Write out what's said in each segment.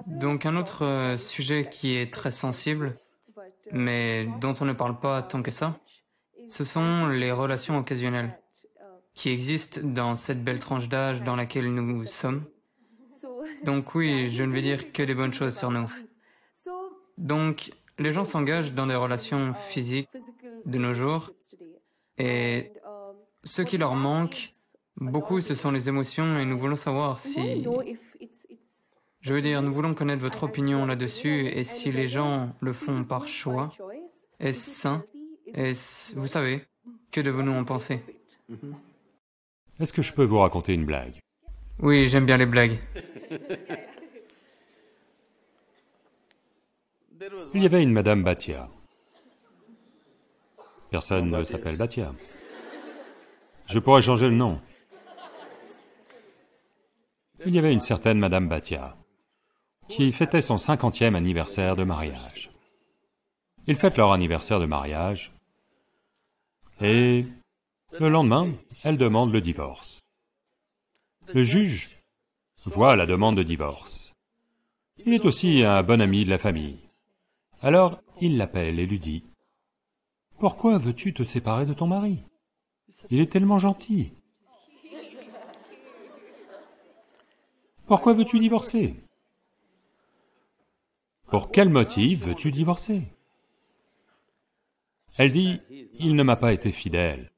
Donc un autre sujet qui est très sensible, mais dont on ne parle pas tant que ça, ce sont les relations occasionnelles qui existent dans cette belle tranche d'âge dans laquelle nous sommes. Donc oui, je ne vais dire que des bonnes choses sur nous. Donc, les gens s'engagent dans des relations physiques de nos jours, et ce qui leur manque, beaucoup, ce sont les émotions, et nous voulons savoir si... Je veux dire, nous voulons connaître votre opinion là-dessus, et si les gens le font par choix, est-ce sain? Vous savez, que devons-nous en penser? Est-ce que je peux vous raconter une blague? Oui, j'aime bien les blagues. Il y avait une Madame Bhatia. Personne ne s'appelle Bhatia. Je pourrais changer le nom. Il y avait une certaine Madame Bhatia qui fêtait son 50e anniversaire de mariage. Ils fêtent leur anniversaire de mariage et le lendemain, elle demande le divorce. Le juge voit la demande de divorce. Il est aussi un bon ami de la famille. Alors, il l'appelle et lui dit, « Pourquoi veux-tu te séparer de ton mari? Il est tellement gentil. Pourquoi veux-tu divorcer? Pour quel motif veux-tu divorcer? » Elle dit, « Il ne m'a pas été fidèle.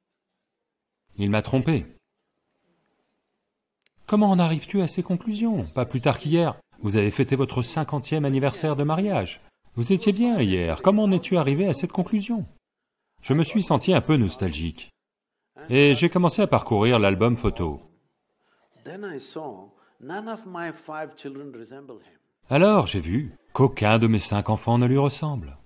Il m'a trompé. » Comment en arrives-tu à ces conclusions? Pas plus tard qu'hier, vous avez fêté votre 50e anniversaire de mariage. Vous étiez bien hier, comment en es-tu arrivé à cette conclusion? Je me suis senti un peu nostalgique. Et j'ai commencé à parcourir l'album photo. Alors j'ai vu qu'aucun de mes 5 enfants ne lui ressemble.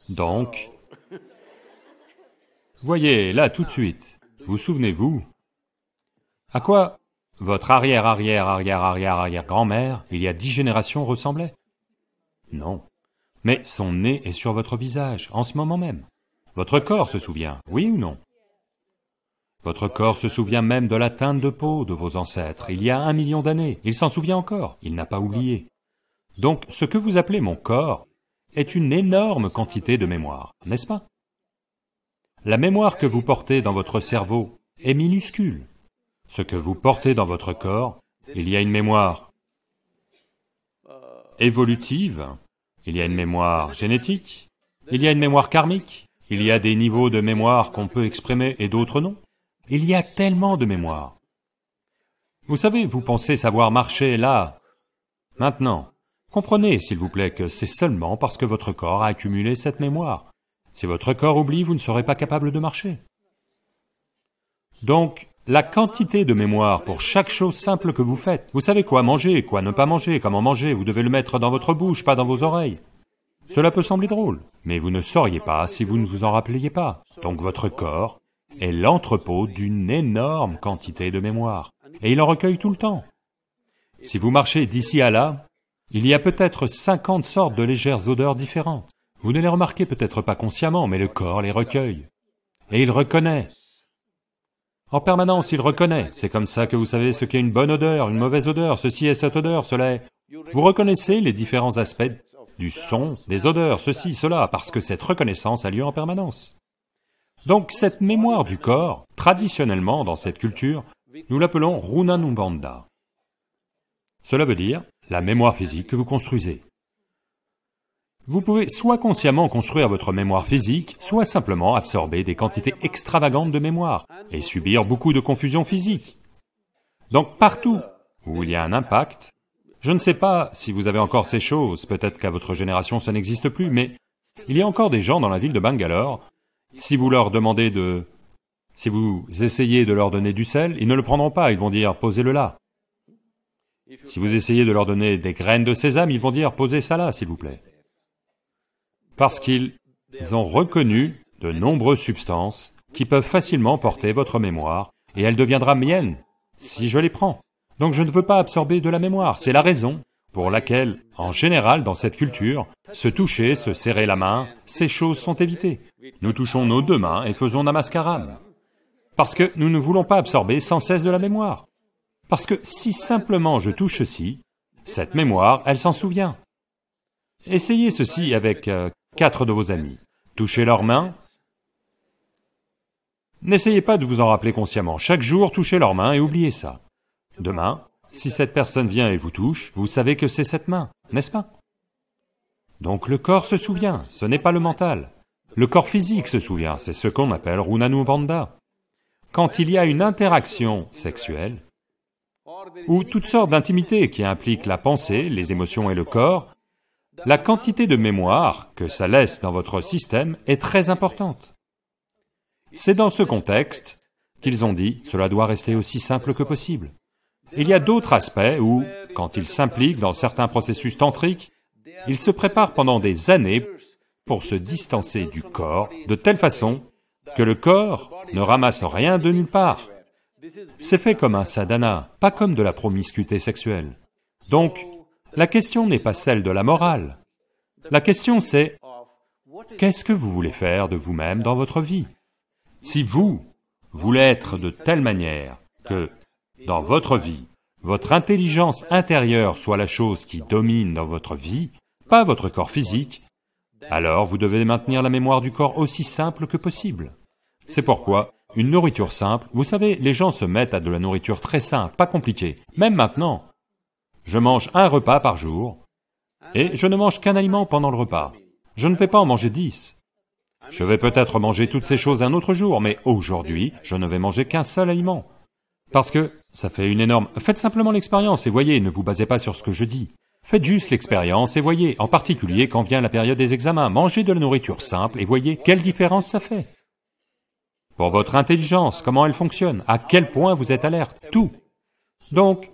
Donc, voyez, là, tout de suite, vous souvenez-vous à quoi votre arrière-arrière-arrière-arrière-arrière-grand-mère, il y a 10 générations, ressemblait? Non. Mais son nez est sur votre visage, en ce moment même. Votre corps se souvient, oui ou non? Votre corps se souvient même de la teinte de peau de vos ancêtres, il y a 1 million d'années. Il s'en souvient encore, il n'a pas oublié. Donc, ce que vous appelez mon corps est une énorme quantité de mémoire, n'est-ce pas? La mémoire que vous portez dans votre cerveau est minuscule. Ce que vous portez dans votre corps, il y a une mémoire évolutive, il y a une mémoire génétique, il y a une mémoire karmique, il y a des niveaux de mémoire qu'on peut exprimer et d'autres non. Il y a tellement de mémoire. Vous savez, vous pensez savoir marcher là, maintenant. Comprenez, s'il vous plaît, que c'est seulement parce que votre corps a accumulé cette mémoire. Si votre corps oublie, vous ne serez pas capable de marcher. Donc, la quantité de mémoire pour chaque chose simple que vous faites, vous savez quoi manger, quoi ne pas manger, comment manger, vous devez le mettre dans votre bouche, pas dans vos oreilles. Cela peut sembler drôle, mais vous ne sauriez pas si vous ne vous en rappeliez pas. Donc votre corps est l'entrepôt d'une énorme quantité de mémoire, et il en recueille tout le temps. Si vous marchez d'ici à là, il y a peut-être 50 sortes de légères odeurs différentes. Vous ne les remarquez peut-être pas consciemment, mais le corps les recueille. Et il reconnaît. En permanence, il reconnaît. C'est comme ça que vous savez ce qu'est une bonne odeur, une mauvaise odeur, ceci est cette odeur, cela est... Vous reconnaissez les différents aspects du son, des odeurs, ceci, cela, parce que cette reconnaissance a lieu en permanence. Donc cette mémoire du corps, traditionnellement dans cette culture, nous l'appelons Runanumbanda. Cela veut dire la mémoire physique que vous construisez. Vous pouvez soit consciemment construire votre mémoire physique, soit simplement absorber des quantités extravagantes de mémoire et subir beaucoup de confusion physique. Donc partout où il y a un impact, je ne sais pas si vous avez encore ces choses, peut-être qu'à votre génération ça n'existe plus, mais il y a encore des gens dans la ville de Bangalore, si vous leur demandez de... Si vous essayez de leur donner du sel, ils ne le prendront pas, ils vont dire « posez-le là ». Si vous essayez de leur donner des graines de sésame, ils vont dire « posez ça là, s'il vous plaît ». Parce qu'ils ont reconnu de nombreuses substances qui peuvent facilement porter votre mémoire, et elle deviendra mienne si je les prends. Donc je ne veux pas absorber de la mémoire, c'est la raison pour laquelle, en général dans cette culture, se toucher, se serrer la main, ces choses sont évitées. Nous touchons nos deux mains et faisons namaskaram. Parce que nous ne voulons pas absorber sans cesse de la mémoire. Parce que si simplement je touche ceci, cette mémoire, elle s'en souvient. Essayez ceci avec 4 de vos amis. Touchez leurs mains. N'essayez pas de vous en rappeler consciemment. Chaque jour, touchez leurs mains et oubliez ça. Demain, si cette personne vient et vous touche, vous savez que c'est cette main, n'est-ce pas? Donc le corps se souvient, ce n'est pas le mental. Le corps physique se souvient, c'est ce qu'on appelle Runanubandha. Quand il y a une interaction sexuelle, ou toutes sortes d'intimités qui impliquent la pensée, les émotions et le corps, la quantité de mémoire que ça laisse dans votre système est très importante. C'est dans ce contexte qu'ils ont dit, cela doit rester aussi simple que possible. Il y a d'autres aspects où, quand ils s'impliquent dans certains processus tantriques, ils se préparent pendant des années pour se distancer du corps de telle façon que le corps ne ramasse rien de nulle part. C'est fait comme un sadhana, pas comme de la promiscuité sexuelle. Donc, la question n'est pas celle de la morale. La question c'est, qu'est-ce que vous voulez faire de vous-même dans votre vie? Si vous voulez être de telle manière que, dans votre vie, votre intelligence intérieure soit la chose qui domine dans votre vie, pas votre corps physique, alors vous devez maintenir la mémoire du corps aussi simple que possible. C'est pourquoi une nourriture simple, vous savez, les gens se mettent à de la nourriture très simple, pas compliquée, même maintenant. Je mange un repas par jour, et je ne mange qu'un aliment pendant le repas. Je ne vais pas en manger 10. Je vais peut-être manger toutes ces choses un autre jour, mais aujourd'hui, je ne vais manger qu'un seul aliment. Parce que ça fait une énorme... Faites simplement l'expérience et voyez, ne vous basez pas sur ce que je dis. Faites juste l'expérience et voyez, en particulier quand vient la période des examens, mangez de la nourriture simple et voyez quelle différence ça fait. Pour votre intelligence, comment elle fonctionne, à quel point vous êtes alerte, tout. Donc,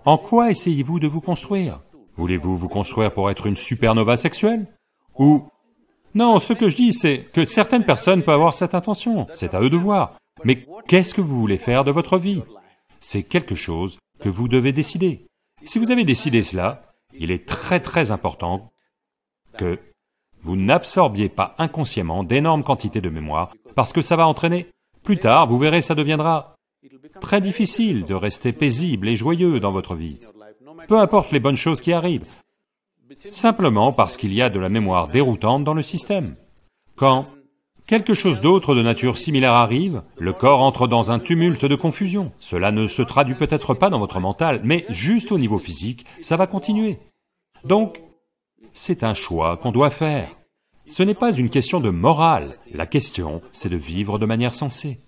en quoi essayez-vous de vous construire? Voulez-vous vous construire pour être une supernova sexuelle? Ou... Non, ce que je dis, c'est que certaines personnes peuvent avoir cette intention, c'est à eux de voir. Mais qu'est-ce que vous voulez faire de votre vie? C'est quelque chose que vous devez décider. Si vous avez décidé cela, il est très important que vous n'absorbiez pas inconsciemment d'énormes quantités de mémoire, parce que ça va entraîner... Plus tard, vous verrez, ça deviendra très difficile de rester paisible et joyeux dans votre vie. Peu importe les bonnes choses qui arrivent, simplement parce qu'il y a de la mémoire déroutante dans le système. Quand quelque chose d'autre de nature similaire arrive, le corps entre dans un tumulte de confusion. Cela ne se traduit peut-être pas dans votre mental, mais juste au niveau physique, ça va continuer. Donc, c'est un choix qu'on doit faire. Ce n'est pas une question de morale, la question, c'est de vivre de manière sensée.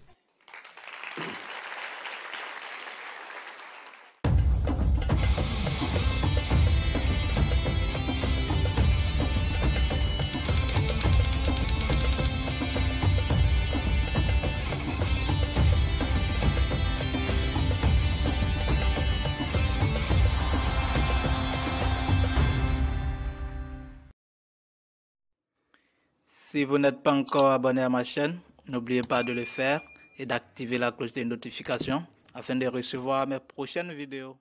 Si vous n'êtes pas encore abonné à ma chaîne, n'oubliez pas de le faire et d'activer la cloche de notification afin de recevoir mes prochaines vidéos.